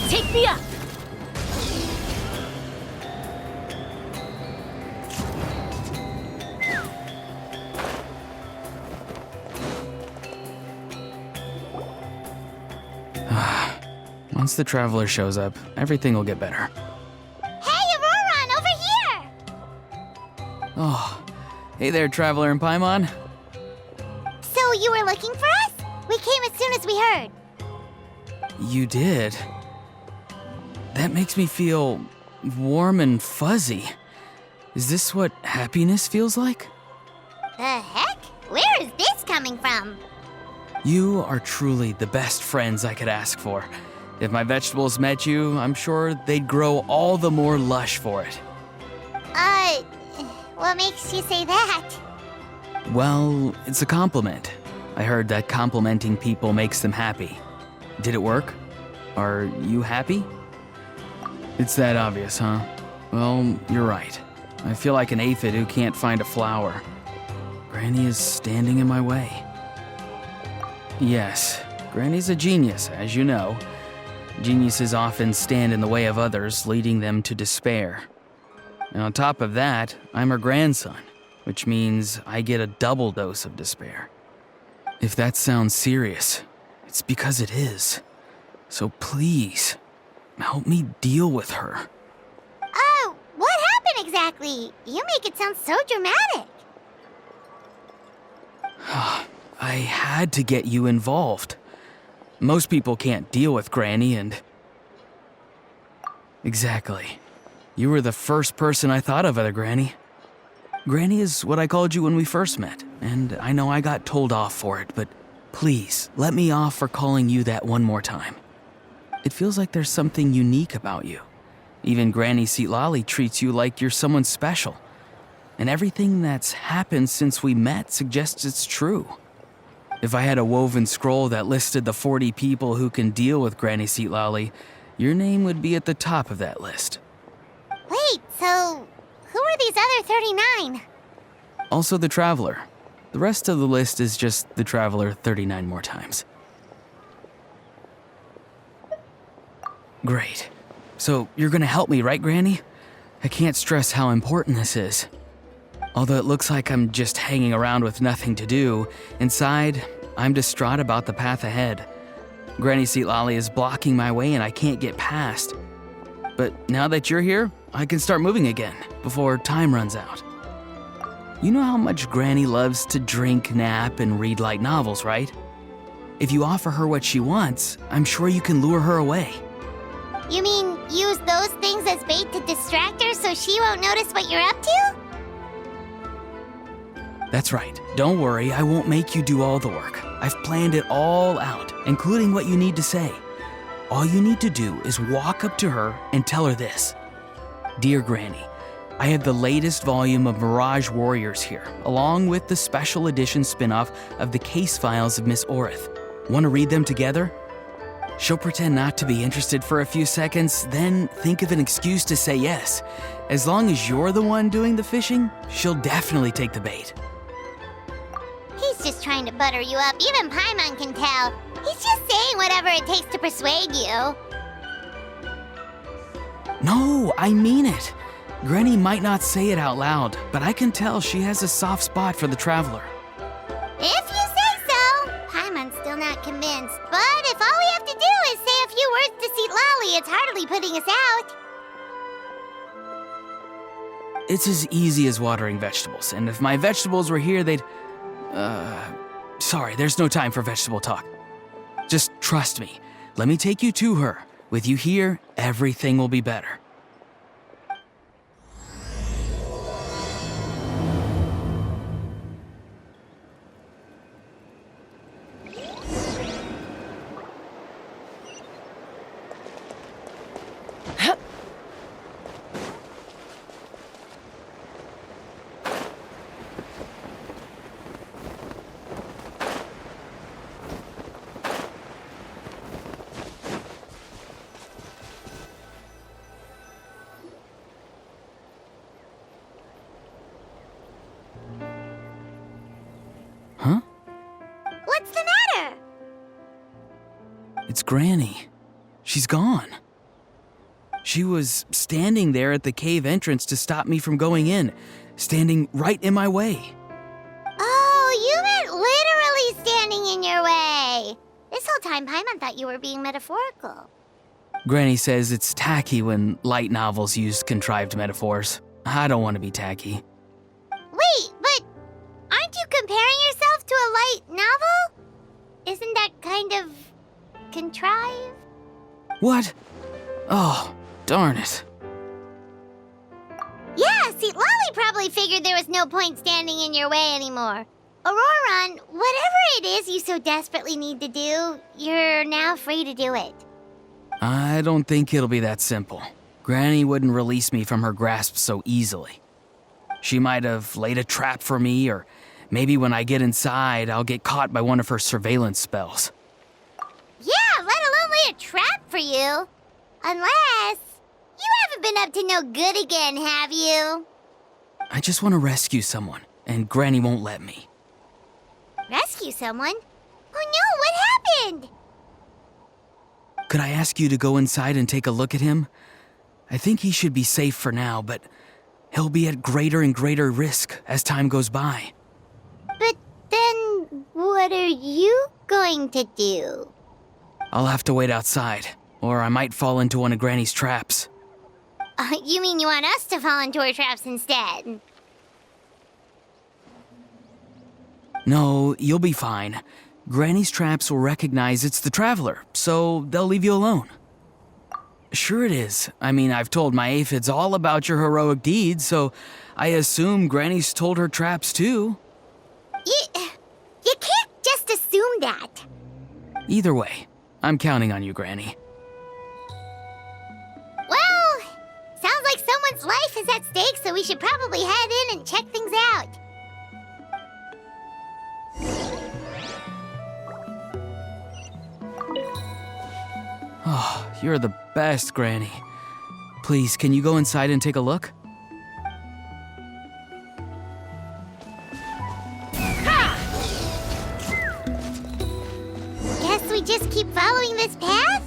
Take me up! Once the Traveler shows up, everything will get better. Hey, Auroron, over here! Oh, hey there, Traveler and Paimon. So you were looking for us? We came as soon as we heard. You did? That makes me feel warm and fuzzy. Is this what happiness feels like? The heck? Where is this coming from? You are truly the best friends I could ask for. If my vegetables met you, I'm sure they'd grow all the more lush for it. What makes you say that? Well, it's a compliment. I heard that complimenting people makes them happy. Did it work? Are you happy? It's that obvious, huh? Well, you're right. I feel like an aphid who can't find a flower. Granny is standing in my way. Yes, Granny's a genius, as you know. Geniuses often stand in the way of others, leading them to despair. And on top of that, I'm her grandson, which means I get a double dose of despair. If that sounds serious, it's because it is. So please, help me deal with her. Oh, what happened exactly? You make it sound so dramatic. I had to get you involved. Most people can't deal with Granny and... Exactly. You were the first person I thought of other Granny. Granny is what I called you when we first met, and I know I got told off for it, but please, let me off for calling you that one more time. It feels like there's something unique about you. Even Granny Seatlali treats you like you're someone special. And everything that's happened since we met suggests it's true. If I had a woven scroll that listed the 40 people who can deal with Granny Seatlali, your name would be at the top of that list. Wait, so who are these other 39? Also the Traveler. The rest of the list is just the Traveler 39 more times. Great. So you're gonna help me, right, Granny? I can't stress how important this is. Although it looks like I'm just hanging around with nothing to do, inside, I'm distraught about the path ahead. Granny Seatlali is blocking my way and I can't get past. But now that you're here, I can start moving again, before time runs out. You know how much Granny loves to drink, nap, and read light novels, right? If you offer her what she wants, I'm sure you can lure her away. You mean use those things as bait to distract her so she won't notice what you're up to? That's right. Don't worry, I won't make you do all the work. I've planned it all out, including what you need to say. All you need to do is walk up to her and tell her this. Dear Granny, I have the latest volume of Mirage Warriors here, along with the special edition spin-off of the case files of Miss Orith. Want to read them together? She'll pretend not to be interested for a few seconds, then think of an excuse to say yes. As long as you're the one doing the fishing, she'll definitely take the bait. He's just trying to butter you up. Even Paimon can tell. He's just saying whatever it takes to persuade you. No, I mean it. Granny might not say it out loud, but I can tell she has a soft spot for the Traveler. If you say so. Paimon's still not convinced. But if all we have to do is say a few words to Seatlali, it's hardly putting us out. It's as easy as watering vegetables, and if my vegetables were here, they'd... Sorry, there's no time for vegetable talk. Just trust me. Let me take you to her. With you here, everything will be better. Huh? What's the matter? It's Granny. She's gone. She was standing there at the cave entrance to stop me from going in, standing right in my way. Oh, you meant literally standing in your way. This whole time, Paimon thought you were being metaphorical. Granny says it's tacky when light novels use contrived metaphors. I don't want to be tacky. Wait, but aren't you comparing yourself to a light novel? Isn't that kind of contrived? What? Oh, darn it. Yeah, see, Lolly probably figured there was no point standing in your way anymore. Auroron, whatever it is you so desperately need to do, you're now free to do it. I don't think it'll be that simple. Granny wouldn't release me from her grasp so easily. She might have laid a trap for me, or maybe when I get inside, I'll get caught by one of her surveillance spells. Yeah, let alone lay a trap for you. Unless you haven't been up to no good again, have you? I just want to rescue someone, and Granny won't let me. Rescue someone? Oh no, what happened? Could I ask you to go inside and take a look at him? I think he should be safe for now, but he'll be at greater and greater risk as time goes by. But then, what are you going to do? I'll have to wait outside, or I might fall into one of Granny's traps. You mean you want us to fall into her traps instead? No, you'll be fine. Granny's traps will recognize it's the Traveler, so they'll leave you alone. Sure it is. I mean, I've told my aphids all about your heroic deeds, so I assume Granny's told her traps too. You can't just assume that. Either way, I'm counting on you, Granny. Well, sounds like someone's life is at stake, so we should probably head in and check things out. Oh, you're the best, Granny. Please, can you go inside and take a look? Guess we just keep following this path?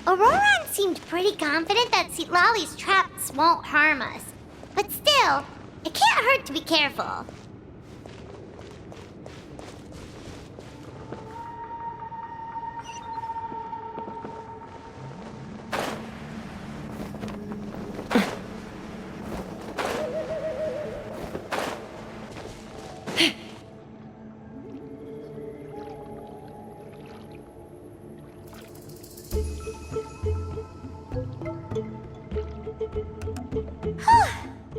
Auroron seemed pretty confident that Lolly's traps won't harm us. But still, it can't hurt to be careful.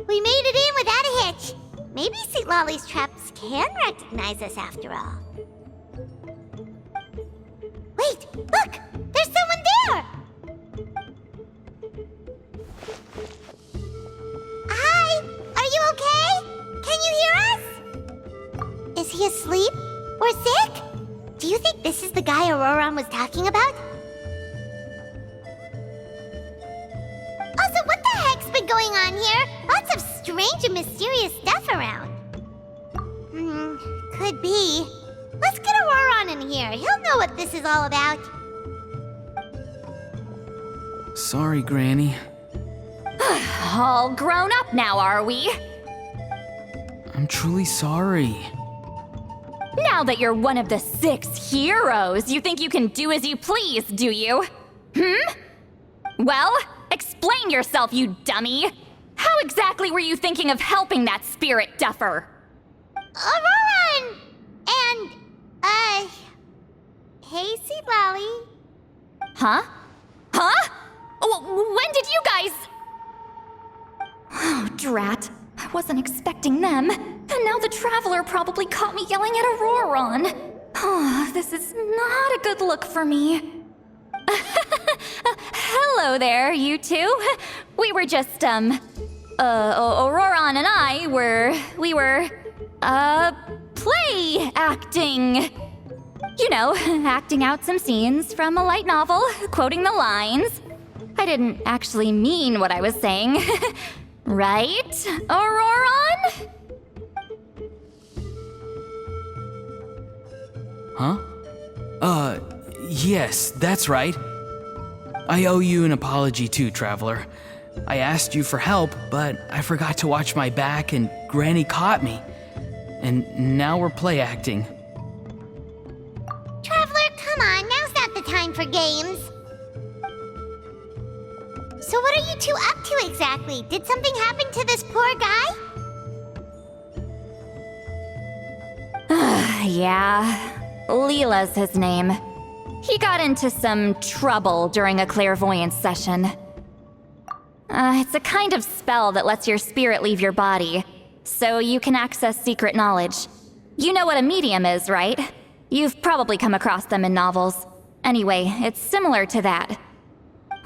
We made it in without a hitch. Maybe St. Lolly's traps can recognize us after all. Wait, look! There's someone there! Hi! Are you okay? Can you hear us? Is he asleep? Or sick? Do you think this is the guy Auroron was talking about? Also, what the heck's been going on here? Lots of strange and mysterious stuff around. Could be. Let's get Auroron in here. He'll know what this is all about. Sorry, Granny. All grown up now, are we? I'm truly sorry. Now that you're one of the 6 heroes, you think you can do as you please, do you? Well, explain yourself, you dummy! How exactly were you thinking of helping that spirit duffer? Auroron! And, hey, Seed Lolly. Huh? When did you guys... Oh, drat. I wasn't expecting them. And now the Traveler probably caught me yelling at Auroron. Oh, this is not a good look for me. Hello there, you two. We were just, Auroron and I we were play acting. You know, acting out some scenes from a light novel, quoting the lines. I didn't actually mean what I was saying. Right, Auroron? Huh? Yes, that's right. I owe you an apology too, Traveler. I asked you for help, but I forgot to watch my back and Granny caught me. And now we're play acting. Traveler, come on, now's not the time for games. So what are you two up to exactly? Did something happen to this poor guy? Yeah, Leela's his name. He got into some trouble during a clairvoyance session. It's a kind of spell that lets your spirit leave your body, so you can access secret knowledge. You know what a medium is, right? You've probably come across them in novels. Anyway, it's similar to that.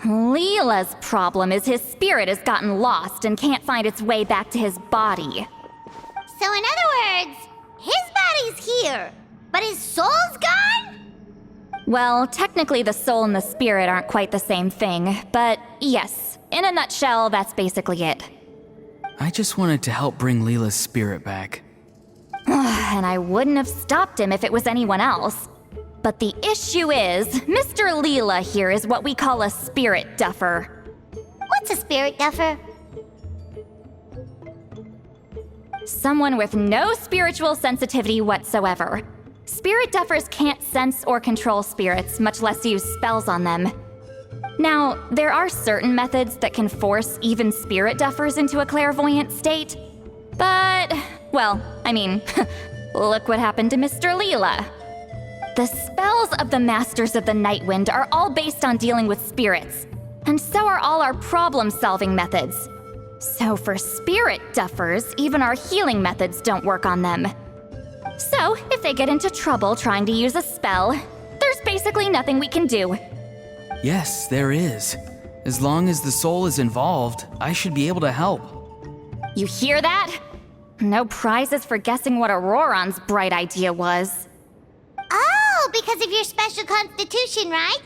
Leela's problem is his spirit has gotten lost and can't find its way back to his body. So in other words, his body's here, but his soul's gone? Well, technically the soul and the spirit aren't quite the same thing, but yes, in a nutshell, that's basically it. I just wanted to help bring Leela's spirit back. And I wouldn't have stopped him if it was anyone else. But the issue is, Mr. Leela here is what we call a spirit duffer. What's a spirit duffer? Someone with no spiritual sensitivity whatsoever. Spirit duffers can't sense or control spirits, much less use spells on them. Now, there are certain methods that can force even spirit duffers into a clairvoyant state. But, well, I mean, look what happened to Mr. Leela. The spells of the Masters of the Nightwind are all based on dealing with spirits, and so are all our problem-solving methods. So for spirit duffers, even our healing methods don't work on them. So, if they get into trouble trying to use a spell, there's basically nothing we can do. Yes, there is. As long as the soul is involved, I should be able to help. You hear that? No prizes for guessing what Auroron's bright idea was. Oh, because of your special constitution, right?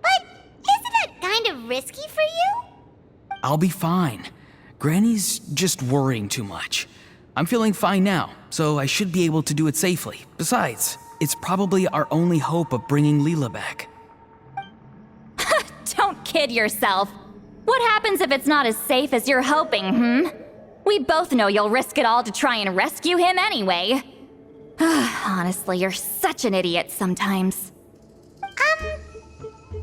But isn't it kind of risky for you? I'll be fine. Granny's just worrying too much. I'm feeling fine now, so I should be able to do it safely. Besides, it's probably our only hope of bringing Leela back. Don't kid yourself. What happens if it's not as safe as you're hoping, We both know you'll risk it all to try and rescue him anyway. Honestly, you're such an idiot sometimes.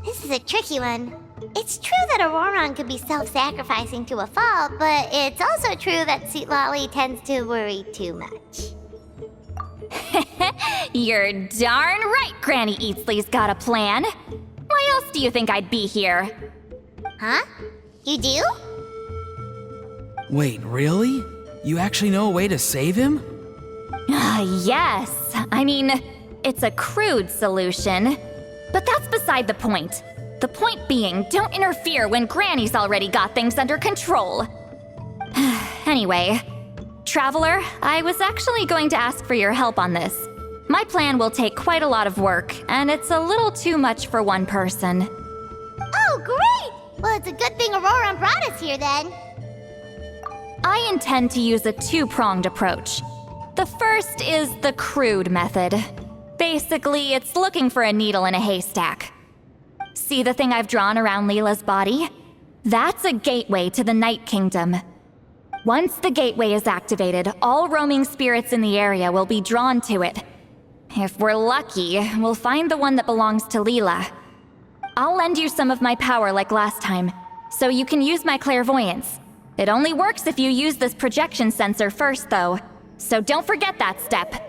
This is a tricky one. It's true that Auroron could be self-sacrificing to a fault, but it's also true that Lolly tends to worry too much. You're darn right Granny Eatsley's got a plan. Why else do you think I'd be here? Huh? You do? Wait, really? You actually know a way to save him? Yes. I mean, it's a crude solution. But that's beside the point. The point being, don't interfere when Granny's already got things under control. Anyway, Traveler, I was actually going to ask for your help on this. My plan will take quite a lot of work, and it's a little too much for one person. Oh, great! Well, it's a good thing Auroron brought us here then. I intend to use a two-pronged approach. The first is the crude method. Basically, it's looking for a needle in a haystack. See the thing I've drawn around Leela's body? That's a gateway to the Night Kingdom. Once the gateway is activated, all roaming spirits in the area will be drawn to it. If we're lucky, we'll find the one that belongs to Leela. I'll lend you some of my power like last time, so you can use my clairvoyance. It only works if you use this projection sensor first, though, so don't forget that step.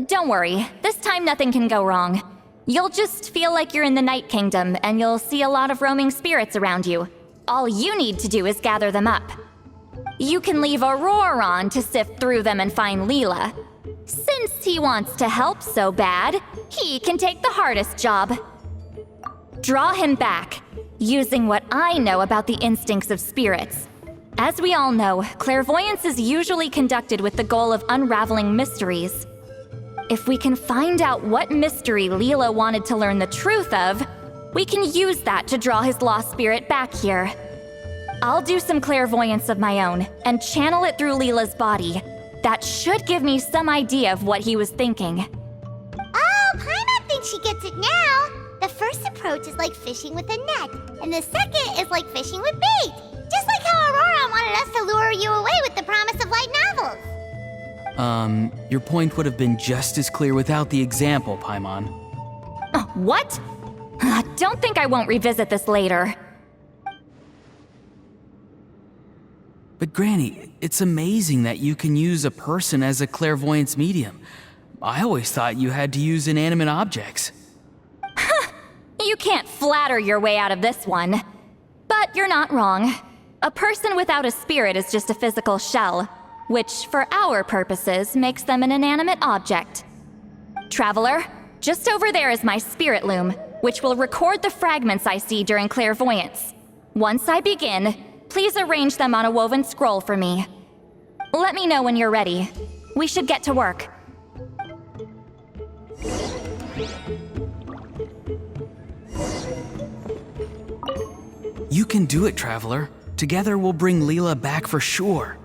Don't worry, this time nothing can go wrong. You'll just feel like you're in the Night Kingdom, and you'll see a lot of roaming spirits around you. All you need to do is gather them up. You can leave Auroron to sift through them and find Leela. Since he wants to help so bad, he can take the hardest job. Draw him back, using what I know about the instincts of spirits. As we all know, clairvoyance is usually conducted with the goal of unraveling mysteries. If we can find out what mystery Leela wanted to learn the truth of, we can use that to draw his lost spirit back here. I'll do some clairvoyance of my own and channel it through Leela's body. That should give me some idea of what he was thinking. Oh, Paimon thinks she gets it now. The first approach is like fishing with a net, and the second is like fishing with bait. Just like how Aurora wanted us to lure you away with the promise of light novels. Your point would have been just as clear without the example, Paimon. What? Don't think I won't revisit this later. But Granny, it's amazing that you can use a person as a clairvoyance medium. I always thought you had to use inanimate objects. You can't flatter your way out of this one. But you're not wrong. A person without a spirit is just a physical shell, which, for our purposes, makes them an inanimate object. Traveler, just over there is my spirit loom, which will record the fragments I see during clairvoyance. Once I begin, please arrange them on a woven scroll for me. Let me know when you're ready. We should get to work. You can do it, Traveler. Together we'll bring Leela back for sure.